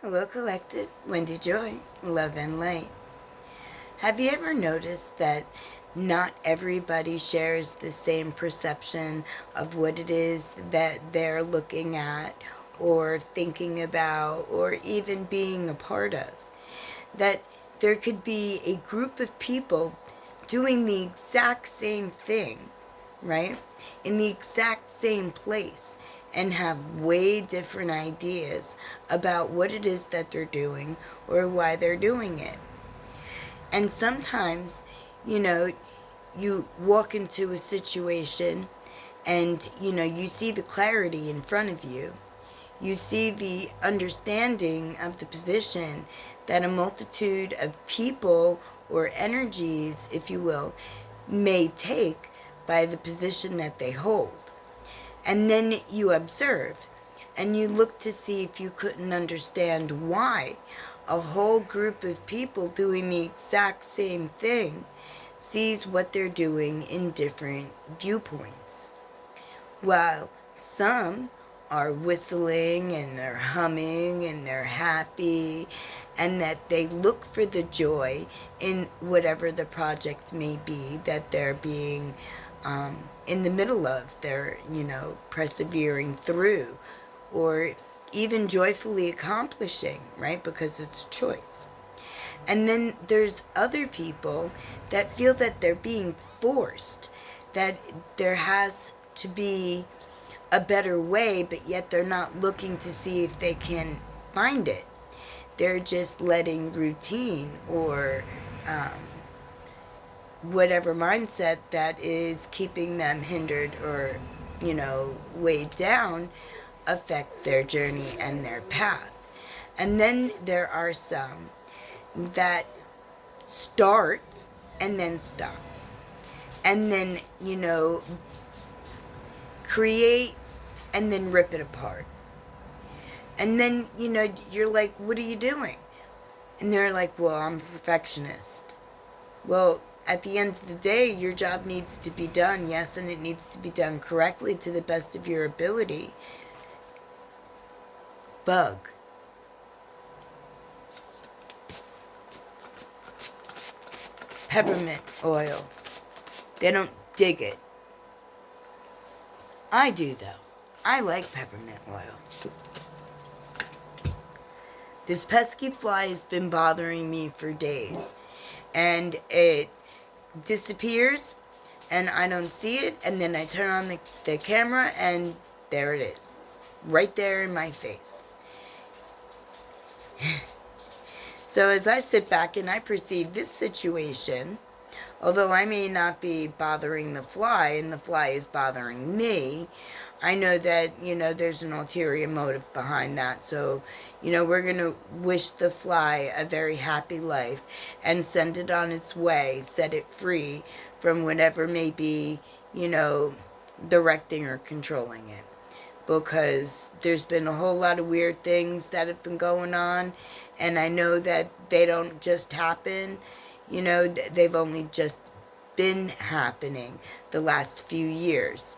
Hello, Collective. Wendy Joy, Love and Light. Have you ever noticed that not everybody shares the same perception of what it is that they're looking at or thinking about or even being a part of? That there could be a group of people doing the exact same thing, right? In the exact same place, and have way different ideas about what it is that they're doing or why they're doing it. And sometimes, you know, you walk into a situation and, you see the clarity in front of you. You see the understanding of the position that a multitude of people or energies, if you will, may take by the position that they hold. And then you observe and you look to see if you couldn't understand why a whole group of people doing the exact same thing sees what they're doing in different viewpoints. While some are whistling and they're humming and they're happy, and that they look for the joy in whatever the project may be that they're being in the middle of, they're, persevering through, or even joyfully accomplishing, right? Because it's a choice. And then there's other people that feel that they're being forced, that there has to be a better way, but yet they're not looking to see if they can find it. They're just letting routine or whatever mindset that is keeping them hindered or, weighed down affect their journey and their path. And then there are some that start and then stop. And then, create and then rip it apart. And then, you're like, what are you doing? And they're like, well, I'm a perfectionist. Well, at the end of the day, your job needs to be done, yes, and it needs to be done correctly to the best of your ability. Bug. Peppermint oil. They don't dig it. I do, though. I like peppermint oil. This pesky fly has been bothering me for days. And it disappears, and I don't see it, and then I turn on the camera, and there it is. Right there in my face. So as I sit back and I perceive this situation, although I may not be bothering the fly and the fly is bothering me, I know that, there's an ulterior motive behind that. So, we're going to wish the fly a very happy life and send it on its way, set it free from whatever may be, directing or controlling it. Because there's been a whole lot of weird things that have been going on, and I know that they don't just happen, they've only just been happening the last few years.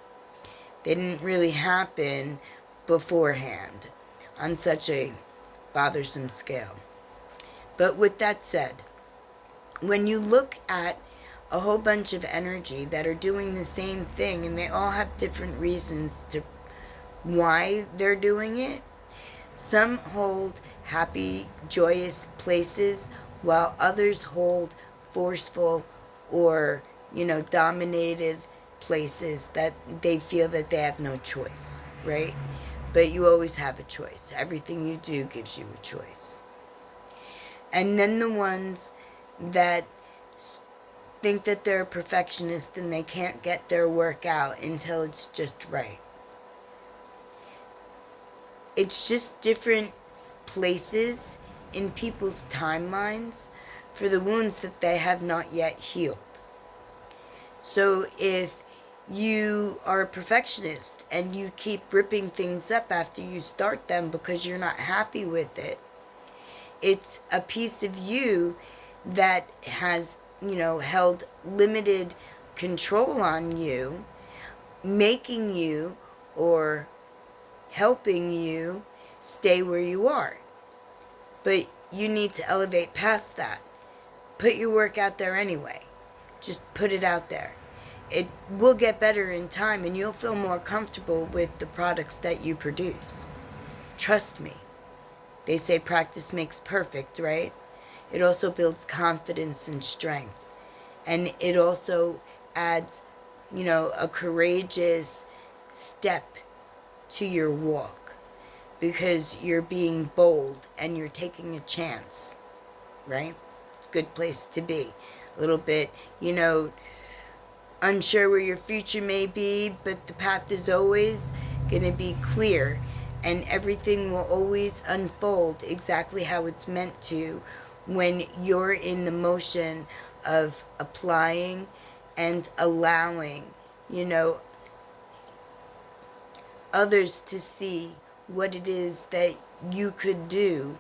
They didn't really happen beforehand on such a bothersome scale. But with that said, when you look at a whole bunch of energy that are doing the same thing, and they all have different reasons to why they're doing it. Some hold happy, joyous places, while others hold forceful or, dominated places that they feel that they have no choice, right? But you always have a choice. Everything you do gives you a choice. And then the ones that think that they're a perfectionist and they can't get their work out until it's just right. It's just different places in people's timelines for the wounds that they have not yet healed. So if you are a perfectionist and you keep ripping things up after you start them because you're not happy with it, it's a piece of you that has, held limited control on you, making you or helping you stay where you are. But you need to elevate past that. Put your work out there anyway. Just put it out there. It will get better in time, and you'll feel more comfortable with the products that you produce. Trust me. They say practice makes perfect, right? It also builds confidence and strength. And it also adds, a courageous step to your walk, because you're being bold and you're taking a chance, right? It's a good place to be. A little bit, unsure where your future may be, but the path is always going to be clear, and everything will always unfold exactly how it's meant to when you're in the motion of applying and allowing, others to see what it is that you could do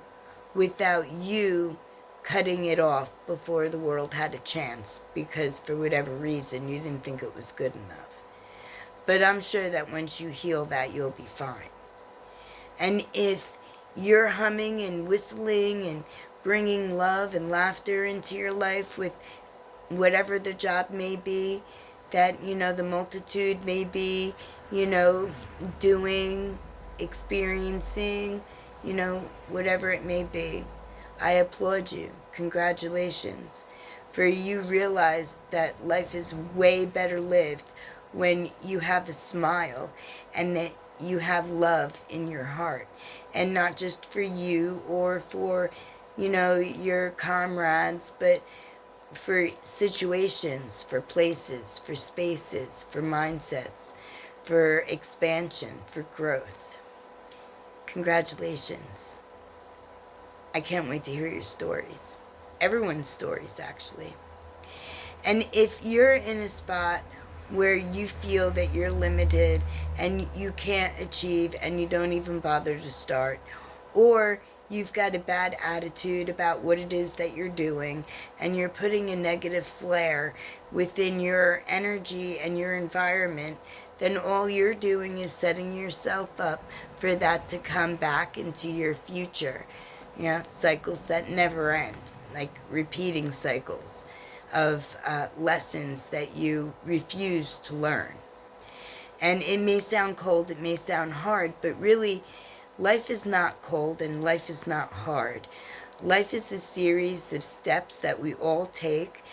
without you cutting it off before the world had a chance, because for whatever reason you didn't think it was good enough. But I'm sure that once you heal that, you'll be fine. And if you're humming and whistling and bringing love and laughter into your life with whatever the job may be, that, the multitude may be, doing, experiencing, whatever it may be, I applaud you. Congratulations. For you realize that life is way better lived when you have a smile and that you have love in your heart. And not just for you or for, your comrades, but for situations, for places, for spaces, for mindsets, for expansion, for growth. Congratulations. I can't wait to hear your stories. Everyone's stories, actually. And if you're in a spot where you feel that you're limited and you can't achieve and you don't even bother to start, or you've got a bad attitude about what it is that you're doing and you're putting a negative flare within your energy and your environment, then all you're doing is setting yourself up for that to come back into your future. Cycles that never end, like repeating cycles of lessons that you refuse to learn. And it may sound cold, it may sound hard, but really, life is not cold and life is not hard. Life is a series of steps that we all take.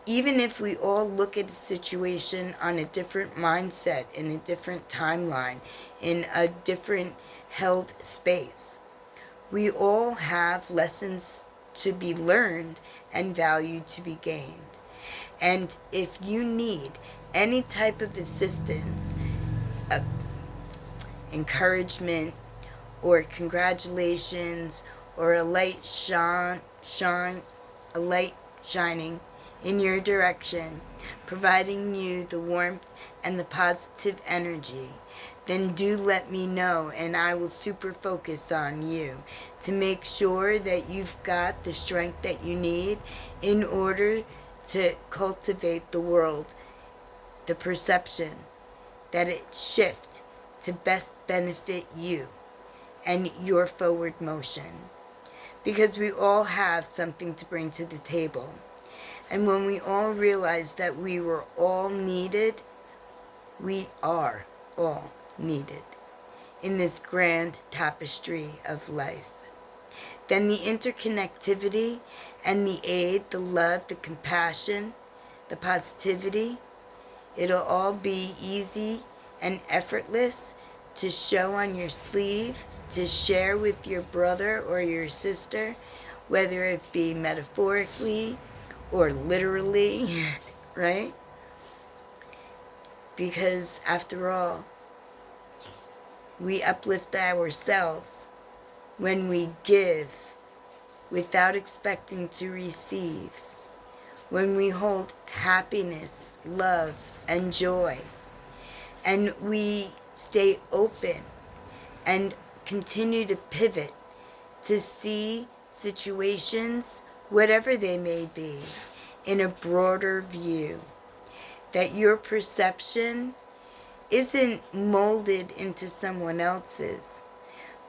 Even if we all look at a situation on a different mindset, in a different timeline, in a different held space, we all have lessons to be learned and value to be gained. And if you need any type of assistance, encouragement, or congratulations, or a light shining in your direction, providing you the warmth and the positive energy, then do let me know, and I will super focus on you to make sure that you've got the strength that you need in order to cultivate the world, the perception that it shift to best benefit you and your forward motion. Because we all have something to bring to the table. And when we all realize that we were all needed, we are all needed in this grand tapestry of life, then the interconnectivity and the aid, the love, the compassion, the positivity, it'll all be easy and effortless to show on your sleeve, to share with your brother or your sister, whether it be metaphorically or literally, right? Because after all, we uplift ourselves when we give without expecting to receive, when we hold happiness, love, and joy, and we stay open and continue to pivot to see situations, whatever they may be, in a broader view, that your perception isn't molded into someone else's,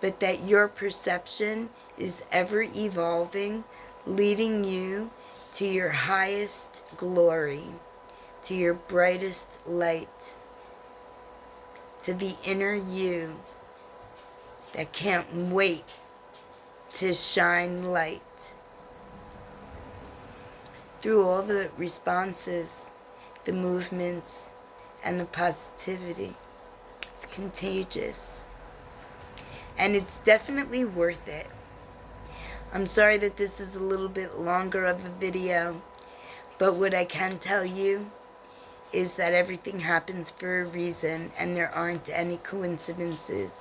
but that your perception is ever evolving, leading you to your highest glory, to your brightest light, to the inner you that can't wait to shine light. Through all the responses, the movements, and the positivity. It's contagious. And it's definitely worth it. I'm sorry that this is a little bit longer of a video, but what I can tell you is that everything happens for a reason and there aren't any coincidences.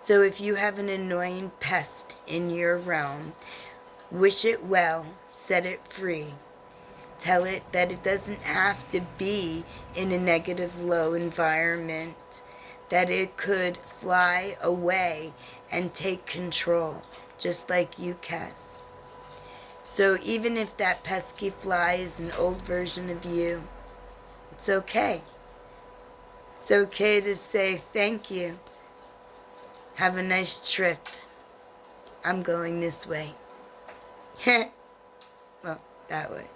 So if you have an annoying pest in your realm, wish it well, set it free. Tell it that it doesn't have to be in a negative, low environment, that it could fly away and take control, just like you can. So even if that pesky fly is an old version of you, it's okay. It's okay to say thank you. Have a nice trip. I'm going this way. Well, that way.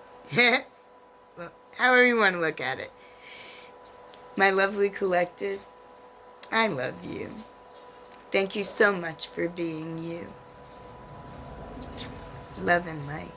Well, however you want to look at it. My lovely collective, I love you. Thank you so much for being you. Love and light.